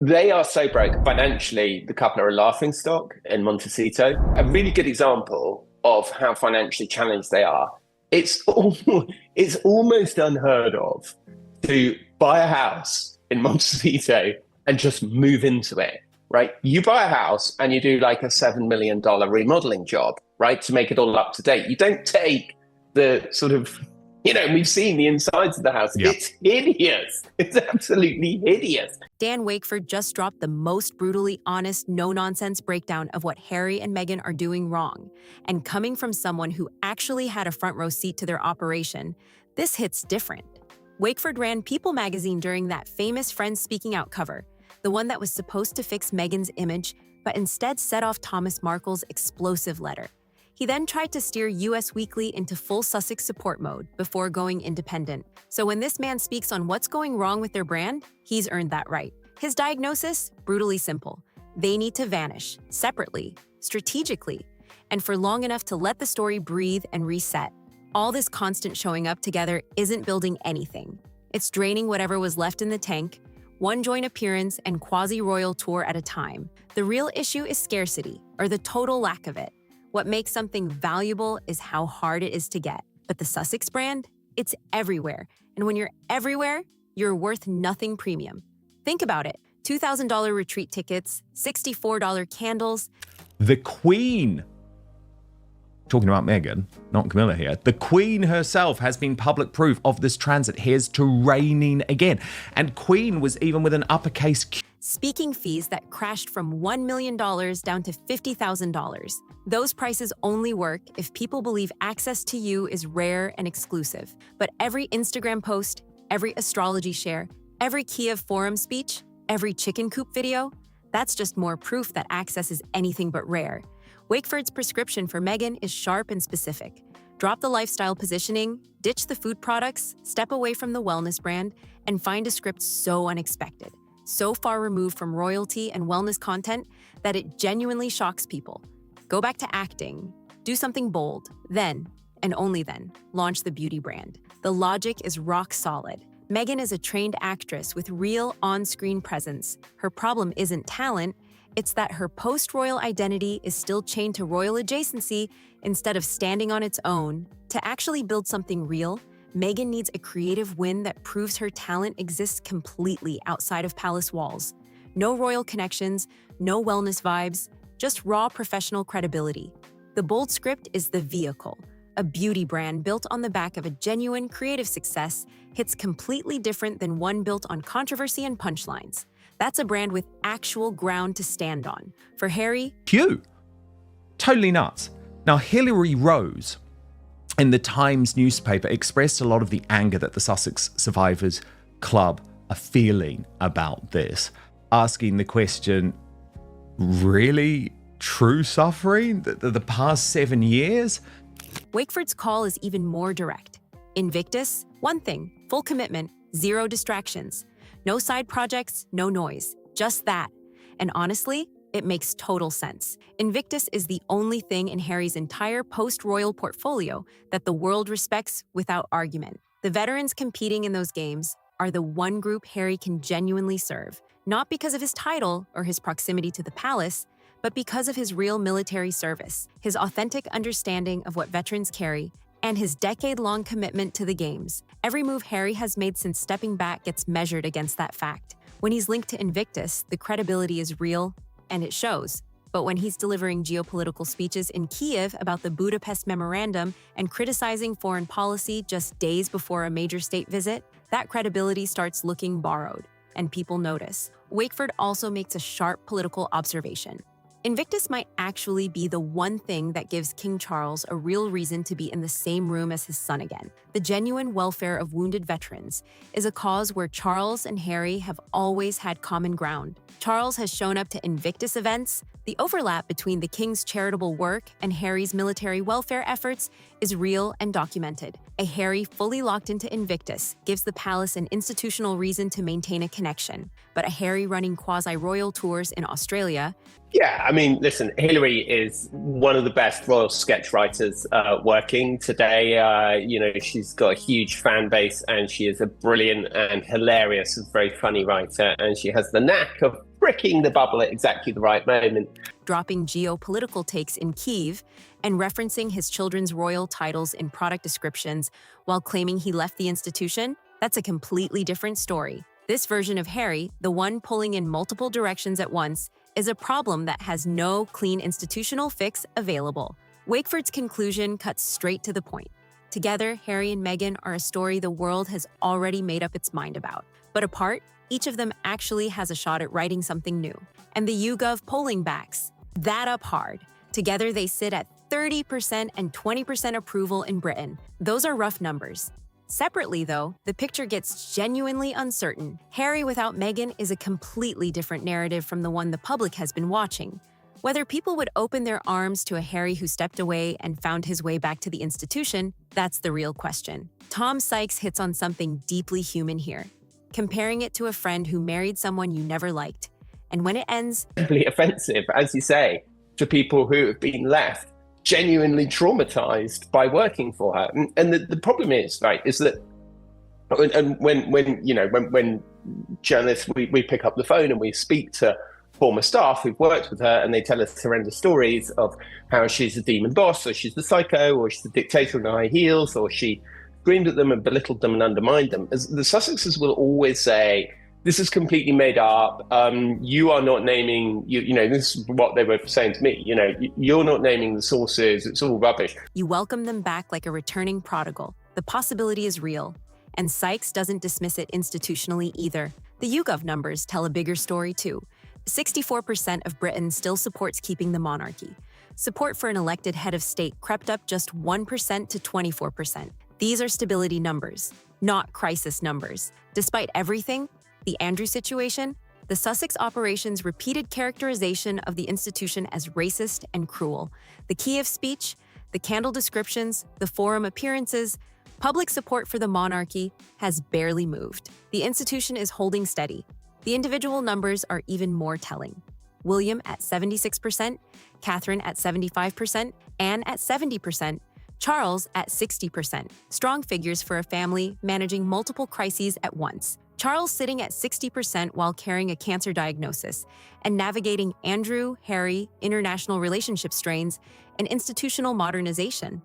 They are so broke financially. The couple are a laughing stock in Montecito. A really good example of how financially challenged they are. It's almost unheard of to buy a house in Montecito and just move into it, right? You buy a house and you do like a $7 million remodeling job, right? To make it all up to date. You don't take the sort of, we've seen the insides of the house. Yeah. It's hideous. It's absolutely hideous. Dan Wakeford just dropped the most brutally honest, no-nonsense breakdown of what Harry and Meghan are doing wrong. And coming from someone who actually had a front row seat to their operation, this hits different. Wakeford ran People magazine during that famous Friends Speaking Out cover, the one that was supposed to fix Meghan's image, but instead set off Thomas Markle's explosive letter. He then tried to steer US Weekly into full Sussex support mode before going independent. So when this man speaks on what's going wrong with their brand, he's earned that right. His diagnosis? Brutally simple. They need to vanish, separately, strategically, and for long enough to let the story breathe and reset. All this constant showing up together isn't building anything. It's draining whatever was left in the tank, one joint appearance and quasi-royal tour at a time. The real issue is scarcity, or the total lack of it. What makes something valuable is how hard it is to get. But the Sussex brand? It's everywhere. And when you're everywhere, you're worth nothing premium. Think about it. $2,000 retreat tickets, $64 candles. The Queen, talking about Meghan, not Camilla here, the Queen herself has been public proof of this transit. Here's to reigning again. And Queen was even with an uppercase Q. Speaking fees that crashed from $1 million down to $50,000. Those prices only work if people believe access to you is rare and exclusive. But every Instagram post, every astrology share, every Kiev forum speech, every chicken coop video, that's just more proof that access is anything but rare. Wakeford's prescription for Meghan is sharp and specific. Drop the lifestyle positioning, ditch the food products, step away from the wellness brand, and find a script so unexpected, so far removed from royalty and wellness content that it genuinely shocks people. Go back to acting, do something bold, then, and only then, launch the beauty brand. The logic is rock solid. Meghan is a trained actress with real on-screen presence. Her problem isn't talent, it's that her post-royal identity is still chained to royal adjacency instead of standing on its own. To actually build something real, Meghan needs a creative win that proves her talent exists completely outside of palace walls. No royal connections, no wellness vibes, just raw professional credibility. The bold script is the vehicle. A beauty brand built on the back of a genuine creative success hits completely different than one built on controversy and punchlines. That's a brand with actual ground to stand on. For Harry, Q. Totally nuts. Now, Hilary Rose in the Times newspaper expressed a lot of the anger that the Sussex Survivors Club are feeling about this, asking the question, really true suffering? The past 7 years? Wakeford's call is even more direct. Invictus, one thing, full commitment, zero distractions. No side projects, no noise, just that. And honestly, it makes total sense. Invictus is the only thing in Harry's entire post-royal portfolio that the world respects without argument. The veterans competing in those games are the one group Harry can genuinely serve, not because of his title or his proximity to the palace, but because of his real military service, his authentic understanding of what veterans carry, and his decade-long commitment to the games. Every move Harry has made since stepping back gets measured against that fact. When he's linked to Invictus, the credibility is real, and it shows. But when he's delivering geopolitical speeches in Kiev about the Budapest Memorandum and criticizing foreign policy just days before a major state visit, that credibility starts looking borrowed, and people notice. Wakeford also makes a sharp political observation. Invictus might actually be the one thing that gives King Charles a real reason to be in the same room as his son again. The genuine welfare of wounded veterans is a cause where Charles and Harry have always had common ground. Charles has shown up to Invictus events. The overlap between the King's charitable work and Harry's military welfare efforts is real and documented. A Harry fully locked into Invictus gives the palace an institutional reason to maintain a connection. But a Harry running quasi-royal tours in Australia. Yeah, I mean, listen, Hilary is one of the best royal sketch writers working today. She's got a huge fan base and she is a brilliant and hilarious and very funny writer. And she has the knack of pricking the bubble at exactly the right moment. Dropping geopolitical takes in Kyiv and referencing his children's royal titles in product descriptions while claiming he left the institution, that's a completely different story. This version of Harry, the one pulling in multiple directions at once, is a problem that has no clean institutional fix available. Wakeford's conclusion cuts straight to the point. Together, Harry and Meghan are a story the world has already made up its mind about. But apart, each of them actually has a shot at writing something new. And the YouGov polling backs that up hard. Together, they sit at 30% and 20% approval in Britain. Those are rough numbers. Separately, though, the picture gets genuinely uncertain. Harry without Meghan is a completely different narrative from the one the public has been watching. Whether people would open their arms to a Harry who stepped away and found his way back to the institution, that's the real question. Tom Sykes hits on something deeply human here, comparing it to a friend who married someone you never liked. And when it ends, Incredibly offensive, as you say, to people who have been left genuinely traumatized by working for her. And the problem is, right, is that, and when journalists, we pick up the phone and we speak to former staff who've worked with her, and they tell us horrendous stories of how she's a demon boss, or she's the psycho, or she's the dictator in high heels, or she screamed at them and belittled them and undermined them. As the Sussexes will always say, this is completely made up. You are not naming, this is what they were saying to me, you're not naming the sources. It's all rubbish. you welcome them back like a returning prodigal. The possibility is real. And Sykes doesn't dismiss it institutionally either. The YouGov numbers tell a bigger story too. 64% of Britain still supports keeping the monarchy. Support for an elected head of state crept up just 1% to 24%. These are stability numbers, not crisis numbers. Despite everything, the Andrew situation, the Sussex operation's repeated characterization of the institution as racist and cruel, the Kyiv speech, the candle descriptions, the forum appearances, public support for the monarchy has barely moved. The institution is holding steady. The individual numbers are even more telling. William at 76%, Catherine at 75%, Anne at 70%, Charles at 60%. Strong figures for a family managing multiple crises at once. Charles sitting at 60% while carrying a cancer diagnosis and navigating Andrew, Harry, international relationship strains, and institutional modernization.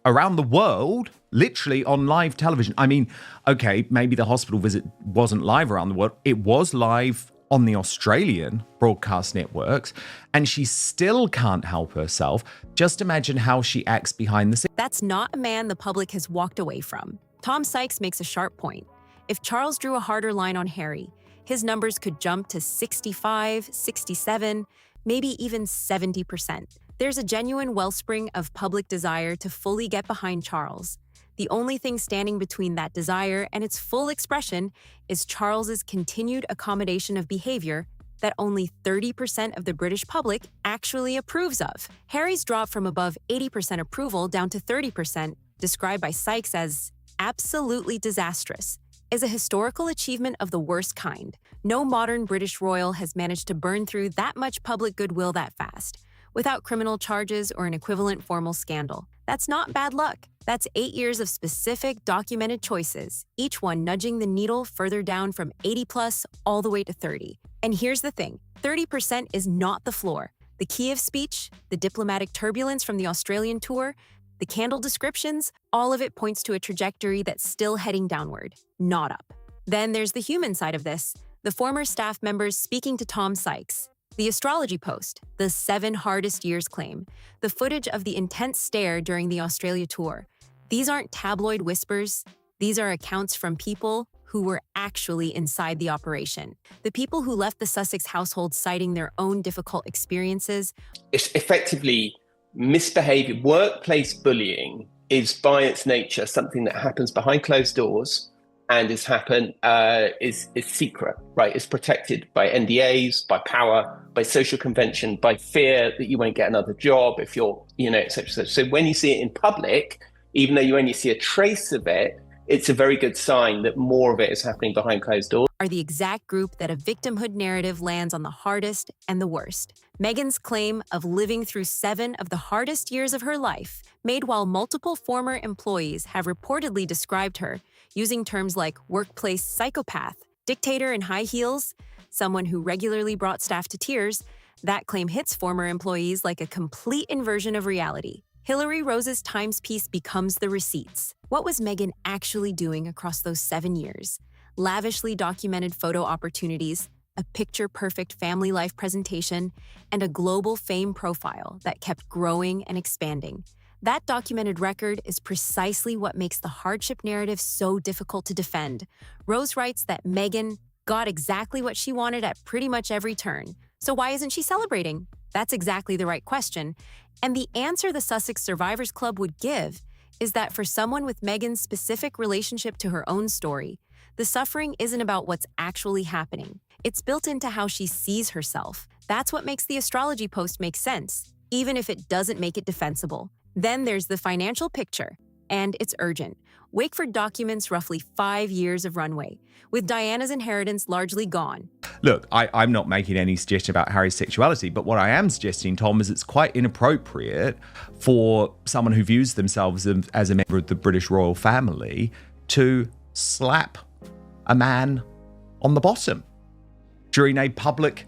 Around the world, literally on live television. I mean, okay, maybe the hospital visit wasn't live around the world. It was live on the Australian broadcast networks, and she still can't help herself. Just imagine how she acts behind the scenes. That's not a man the public has walked away from. Tom Sykes makes a sharp point. If Charles drew a harder line on Harry, his numbers could jump to 65, 67, maybe even 70%. There's a genuine wellspring of public desire to fully get behind Charles. The only thing standing between that desire and its full expression is Charles's continued accommodation of behavior that only 30% of the British public actually approves of. Harry's drop from above 80% approval down to 30%, described by Sykes as absolutely disastrous, is a historical achievement of the worst kind. No modern British royal has managed to burn through that much public goodwill that fast, without criminal charges or an equivalent formal scandal. That's not bad luck. That's 8 years of specific, documented choices, each one nudging the needle further down from 80 plus all the way to 30. And here's the thing, 30% is not the floor. The Kyiv speech, the diplomatic turbulence from the Australian tour, the candle descriptions, all of it points to a trajectory that's still heading downward, not up. Then there's the human side of this, the former staff members speaking to Tom Sykes, the astrology post, the 7 hardest years claim, the footage of the intense stare during the Australia tour. These aren't tabloid whispers. These are accounts from people who were actually inside the operation. The people who left the Sussex household citing their own difficult experiences. It's effectively misbehavior. Workplace bullying is by its nature something that happens behind closed doors and is secret, right? It's protected by NDAs, by power, by social convention, by fear that you won't get another job if you're, et cetera, et cetera. So when you see it in public, even though you only see a trace of it, it's a very good sign that more of it is happening behind closed doors. Are the exact group that a victimhood narrative lands on the hardest and the worst. Meghan's claim of living through 7 of the hardest years of her life, made while multiple former employees have reportedly described her using terms like workplace psychopath, dictator in high heels, someone who regularly brought staff to tears, that claim hits former employees like a complete inversion of reality. Hillary Rose's Times piece becomes the receipts. What was Meghan actually doing across those 7 years? Lavishly documented photo opportunities, a picture-perfect family life presentation, and a global fame profile that kept growing and expanding. That documented record is precisely what makes the hardship narrative so difficult to defend. Rose writes that Meghan got exactly what she wanted at pretty much every turn. So why isn't she celebrating? That's exactly the right question. And the answer the Sussex Survivors Club would give is that for someone with Meghan's specific relationship to her own story, the suffering isn't about what's actually happening. It's built into how she sees herself. That's what makes the astrology post make sense, even if it doesn't make it defensible. Then there's the financial picture, and it's urgent. Wakeford documents roughly 5 years of runway, with Diana's inheritance largely gone. Look, I'm not making any suggestion about Harry's sexuality, but what I am suggesting, Tom, is it's quite inappropriate for someone who views themselves as a member of the British royal family to slap a man on the bottom during a public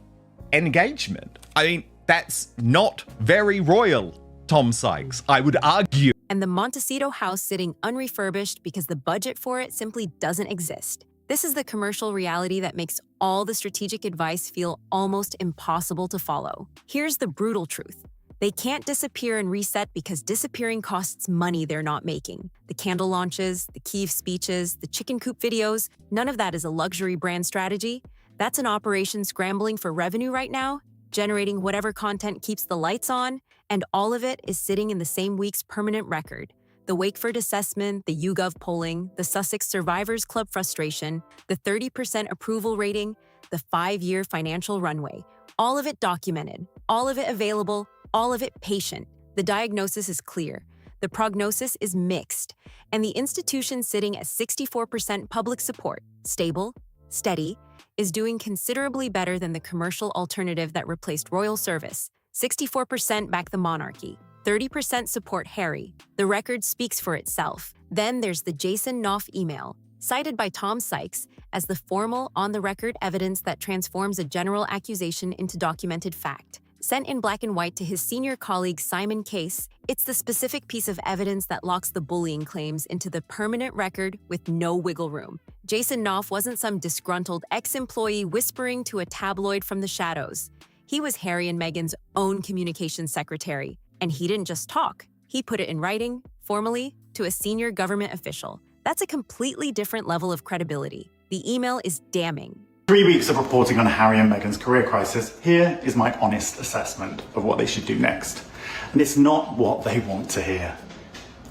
engagement. I mean, that's not very royal, Tom Sykes, I would argue. And the Montecito house sitting unrefurbished because the budget for it simply doesn't exist. This is the commercial reality that makes all the strategic advice feel almost impossible to follow. Here's the brutal truth. They can't disappear and reset because disappearing costs money they're not making. The candle launches, the Kyiv speeches, the chicken coop videos, none of that is a luxury brand strategy. That's an operation scrambling for revenue right now, generating whatever content keeps the lights on, and all of it is sitting in the same week's permanent record. The Wakeford assessment, the YouGov polling, the Sussex Survivors Club frustration, the 30% approval rating, the 5-year financial runway. All of it documented, all of it available, all of it patient. The diagnosis is clear. The prognosis is mixed. And the institution sitting at 64% public support, stable, steady, is doing considerably better than the commercial alternative that replaced royal service. 64% back the monarchy. 30% support Harry. The record speaks for itself. Then there's the Jason Knopf email, cited by Tom Sykes as the formal, on-the-record evidence that transforms a general accusation into documented fact. Sent in black and white to his senior colleague Simon Case, it's the specific piece of evidence that locks the bullying claims into the permanent record with no wiggle room. Jason Knopf wasn't some disgruntled ex-employee whispering to a tabloid from the shadows. He was Harry and Meghan's own communications secretary. And he didn't just talk. He put it in writing, formally, to a senior government official. That's a completely different level of credibility. The email is damning. 3 weeks of reporting on Harry and Meghan's career crisis. Here is my honest assessment of what they should do next. And it's not what they want to hear.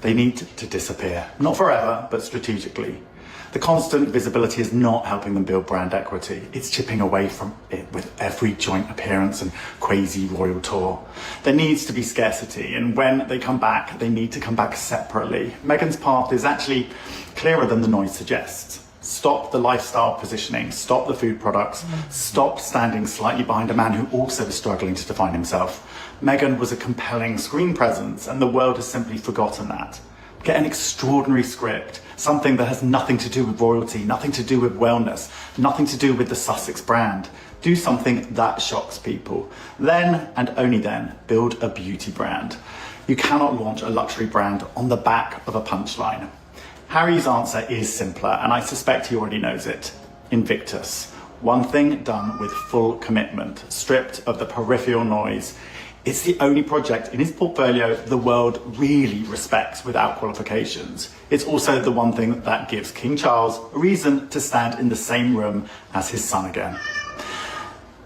They need to disappear. Not forever, but strategically. The constant visibility is not helping them build brand equity. It's chipping away from it with every joint appearance and crazy royal tour. There needs to be scarcity, and when they come back, they need to come back separately. Meghan's path is actually clearer than the noise suggests. Stop the lifestyle positioning, stop the food products, stop standing slightly behind a man who also is struggling to define himself. Meghan was a compelling screen presence, and the world has simply forgotten that. Get an extraordinary script, something that has nothing to do with royalty, nothing to do with wellness, nothing to do with the Sussex brand. Do something that shocks people. Then, and only then, build a beauty brand. You cannot launch a luxury brand on the back of a punchline. Harry's answer is simpler, and I suspect he already knows it. Invictus. One thing done with full commitment, stripped of the peripheral noise. It's the only project in his portfolio the world really respects without qualifications. It's also the one thing that gives King Charles a reason to stand in the same room as his son again.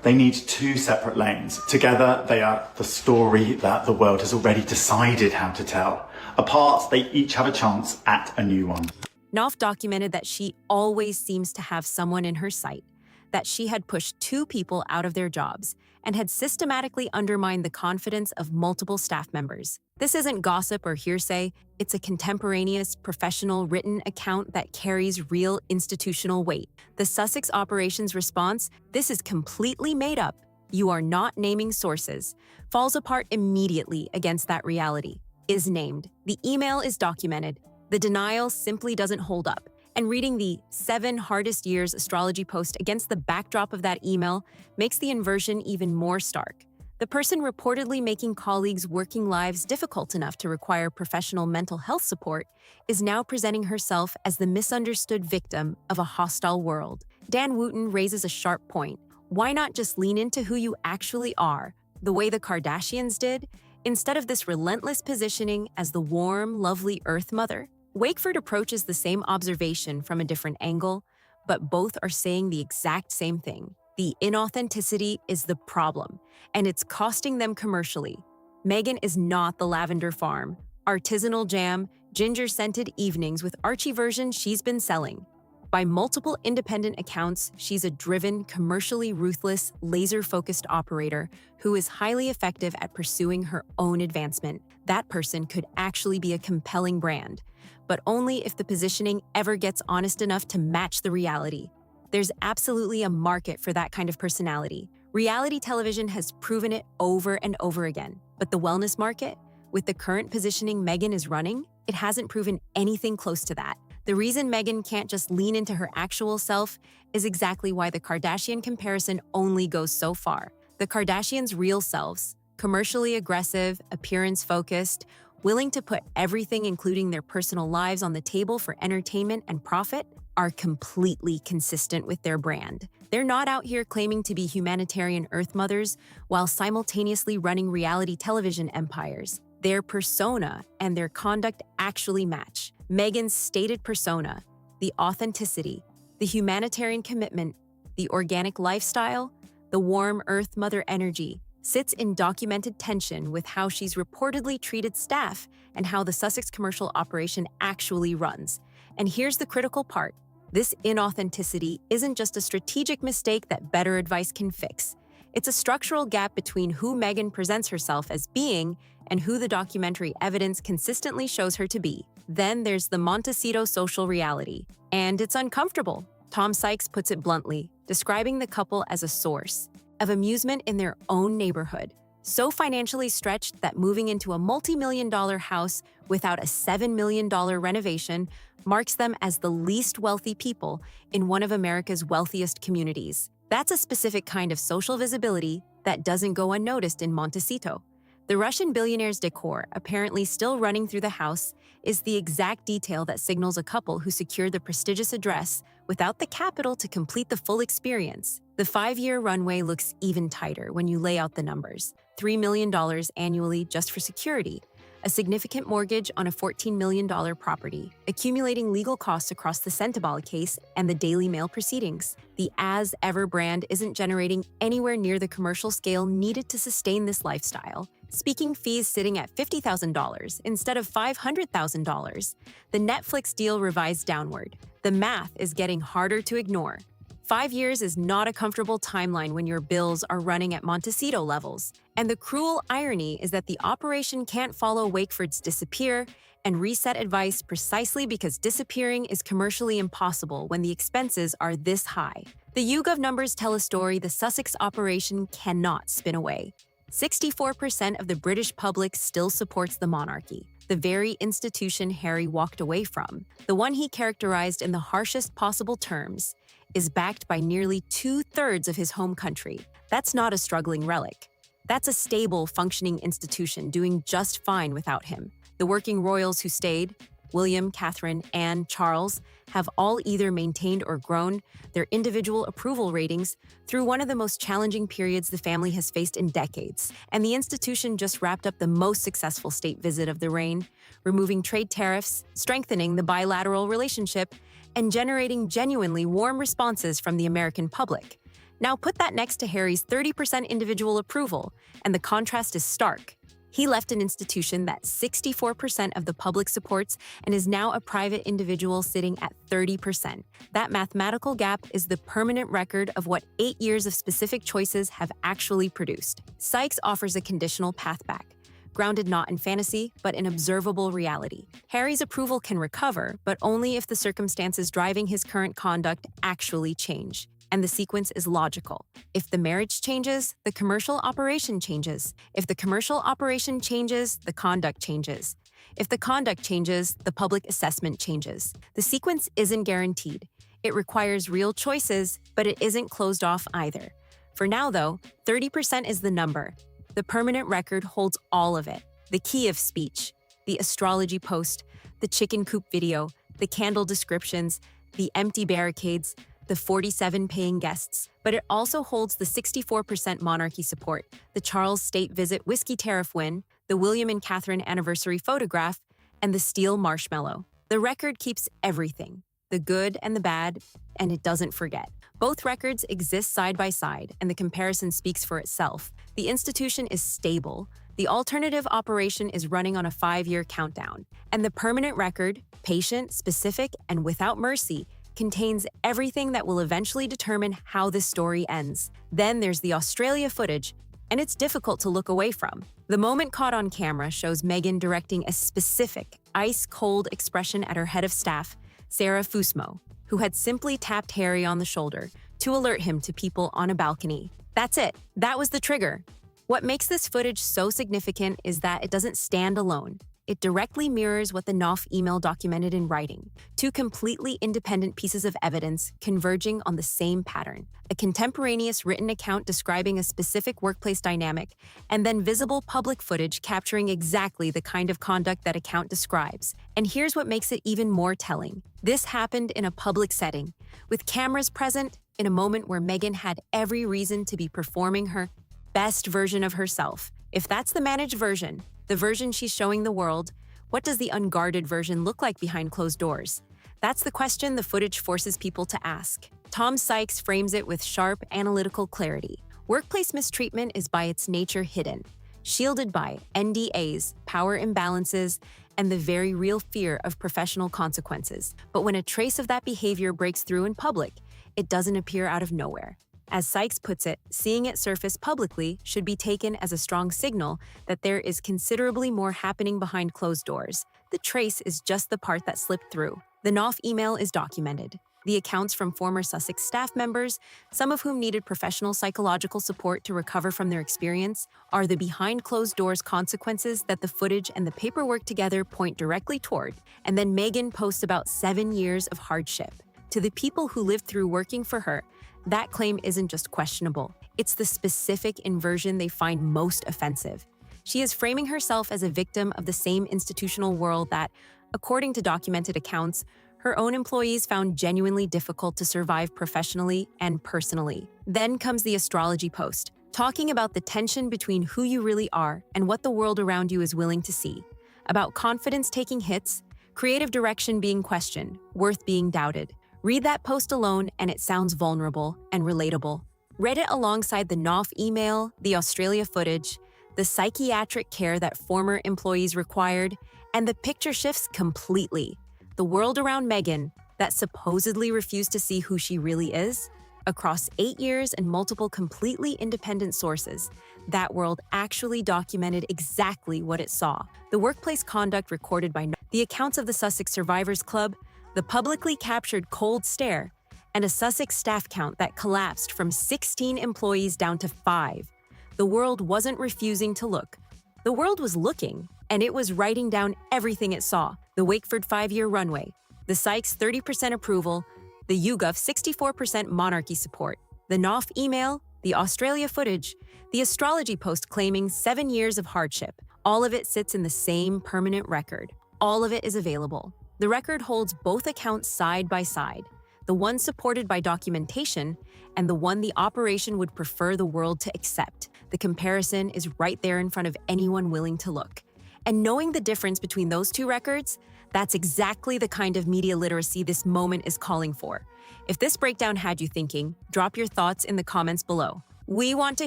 They need 2 separate lanes. Together, they are the story that the world has already decided how to tell. Apart, they each have a chance at a new one. Knopf documented that she always seems to have someone in her sight, that she had pushed 2 people out of their jobs, and had systematically undermined the confidence of multiple staff members. This isn't gossip or hearsay, it's a contemporaneous, professional written account that carries real institutional weight. The Sussex operations response, this is completely made up, you are not naming sources, falls apart immediately against that reality. Is named. The email is documented. The denial simply doesn't hold up. And reading the 7 hardest years astrology post against the backdrop of that email makes the inversion even more stark. The person reportedly making colleagues' working lives difficult enough to require professional mental health support is now presenting herself as the misunderstood victim of a hostile world. Dan Wooten raises a sharp point. Why not just lean into who you actually are, the way the Kardashians did, instead of this relentless positioning as the warm, lovely Earth Mother? Wakeford approaches the same observation from a different angle, but both are saying the exact same thing. The inauthenticity is the problem, and it's costing them commercially. Meghan is not the Lavender Farm, artisanal jam, ginger-scented evenings with Archie version she's been selling. By multiple independent accounts, she's a driven, commercially ruthless, laser-focused operator who is highly effective at pursuing her own advancement. That person could actually be a compelling brand, but only if the positioning ever gets honest enough to match the reality. There's absolutely a market for that kind of personality. Reality television has proven it over and over again. But the wellness market, with the current positioning Meghan is running, it hasn't proven anything close to that. The reason Meghan can't just lean into her actual self is exactly why the Kardashian comparison only goes so far. The Kardashians' real selves, commercially aggressive, appearance-focused, willing to put everything, including their personal lives, on the table for entertainment and profit, are completely consistent with their brand. They're not out here claiming to be humanitarian Earth Mothers while simultaneously running reality television empires. Their persona and their conduct actually match. Meghan's stated persona, the authenticity, the humanitarian commitment, the organic lifestyle, the warm Earth Mother energy, sits in documented tension with how she's reportedly treated staff and how the Sussex commercial operation actually runs. And here's the critical part. This inauthenticity isn't just a strategic mistake that better advice can fix. It's a structural gap between who Meghan presents herself as being and who the documentary evidence consistently shows her to be. Then there's the Montecito social reality. And it's uncomfortable. Tom Sykes puts it bluntly, describing the couple as a source of amusement in their own neighborhood, so financially stretched that moving into a multi-million-dollar house without a $7 million renovation marks them as the least wealthy people in one of America's wealthiest communities. That's a specific kind of social visibility that doesn't go unnoticed in Montecito. The Russian billionaire's decor, apparently still running through the house, is the exact detail that signals a couple who secured the prestigious address without the capital to complete the full experience. The 5-year runway looks even tighter when you lay out the numbers. $3 million annually just for security, a significant mortgage on a $14 million property, accumulating legal costs across the Sentabal case and the Daily Mail proceedings. The As Ever brand isn't generating anywhere near the commercial scale needed to sustain this lifestyle. Speaking fees sitting at $50,000 instead of $500,000. The Netflix deal revised downward. The math is getting harder to ignore. 5 years is not a comfortable timeline when your bills are running at Montecito levels. And the cruel irony is that the operation can't follow Wakeford's disappear and reset advice precisely because disappearing is commercially impossible when the expenses are this high. The YouGov numbers tell a story the Sussex operation cannot spin away. 64% of the British public still supports the monarchy, the very institution Harry walked away from, the one he characterized in the harshest possible terms, is backed by nearly 2/3 of his home country. That's not a struggling relic. That's a stable, functioning institution doing just fine without him. The working royals who stayed, William, Catherine, Anne, Charles, have all either maintained or grown their individual approval ratings through one of the most challenging periods the family has faced in decades. And the institution just wrapped up the most successful state visit of the reign, removing trade tariffs, strengthening the bilateral relationship, and generating genuinely warm responses from the American public. Now put that next to Harry's 30% individual approval, and the contrast is stark. He left an institution that 64% of the public supports and is now a private individual sitting at 30%. That mathematical gap is the permanent record of what 8 years of specific choices have actually produced. Sykes offers a conditional path back, grounded not in fantasy, but in observable reality. Harry's approval can recover, but only if the circumstances driving his current conduct actually change. And the sequence is logical. If the marriage changes, the commercial operation changes. If the commercial operation changes, the conduct changes. If the conduct changes, the public assessment changes. The sequence isn't guaranteed. It requires real choices, but it isn't closed off either. For now, though, 30% is the number. The permanent record holds all of it. The key of speech, the astrology post, the chicken coop video, the candle descriptions, the empty barricades, the 47 paying guests. But it also holds the 64% monarchy support, the Charles state visit whiskey tariff win, the William and Catherine anniversary photograph, and the steel marshmallow. The record keeps everything, the good and the bad, and it doesn't forget. Both records exist side by side, and the comparison speaks for itself. The institution is stable. The alternative operation is running on a 5-year countdown. And the permanent record, patient, specific, and without mercy, contains everything that will eventually determine how this story ends. Then there's the Australia footage, and it's difficult to look away from. The moment caught on camera shows Meghan directing a specific, ice-cold expression at her head of staff, Sarah Fusmo, who had simply tapped Harry on the shoulder to alert him to people on a balcony. That's it. That was the trigger. What makes this footage so significant is that it doesn't stand alone. It directly mirrors what the Knopf email documented in writing, two completely independent pieces of evidence converging on the same pattern. A contemporaneous written account describing a specific workplace dynamic, and then visible public footage capturing exactly the kind of conduct that account describes. And here's what makes it even more telling. This happened in a public setting, with cameras present, in a moment where Meghan had every reason to be performing her best version of herself. If that's the managed version, the version she's showing the world, what does the unguarded version look like behind closed doors? That's the question the footage forces people to ask. Tom Sykes frames it with sharp, analytical clarity. Workplace mistreatment is by its nature hidden, shielded by NDAs, power imbalances, and the very real fear of professional consequences. But when a trace of that behavior breaks through in public, it doesn't appear out of nowhere. As Sykes puts it, seeing it surface publicly should be taken as a strong signal that there is considerably more happening behind closed doors. The trace is just the part that slipped through. The Knopf email is documented. The accounts from former Sussex staff members, some of whom needed professional psychological support to recover from their experience, are the behind closed doors consequences that the footage and the paperwork together point directly toward. And then Meghan posts about 7 years of hardship. To the people who lived through working for her, that claim isn't just questionable. It's the specific inversion they find most offensive. She is framing herself as a victim of the same institutional world that, according to documented accounts, her own employees found genuinely difficult to survive professionally and personally. Then comes the astrology post, talking about the tension between who you really are and what the world around you is willing to see, about confidence taking hits, creative direction being questioned, worth being doubted. Read that post alone and it sounds vulnerable and relatable. Read it alongside the Knopf email, the Australia footage, the psychiatric care that former employees required, and the picture shifts completely. The world around Meghan, that supposedly refused to see who she really is, across 8 years and multiple completely independent sources, that world actually documented exactly what it saw. The workplace conduct recorded by the accounts of the Sussex Survivors Club, the publicly captured cold stare, and a Sussex staff count that collapsed from 16 employees down to 5. The world wasn't refusing to look. The world was looking, and it was writing down everything it saw. The Wakeford 5-year runway, the Sykes 30% approval, the YouGov 64% monarchy support, the Knopf email, the Australia footage, the astrology post claiming 7 years of hardship. All of it sits in the same permanent record. All of it is available. The record holds both accounts side by side, the one supported by documentation and the one the operation would prefer the world to accept. The comparison is right there in front of anyone willing to look. And knowing the difference between those two records, that's exactly the kind of media literacy this moment is calling for. If this breakdown had you thinking, drop your thoughts in the comments below. We want to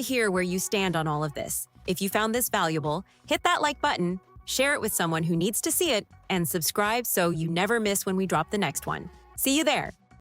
hear where you stand on all of this. If you found this valuable, hit that like button, share it with someone who needs to see it, and subscribe so you never miss when we drop the next one. See you there!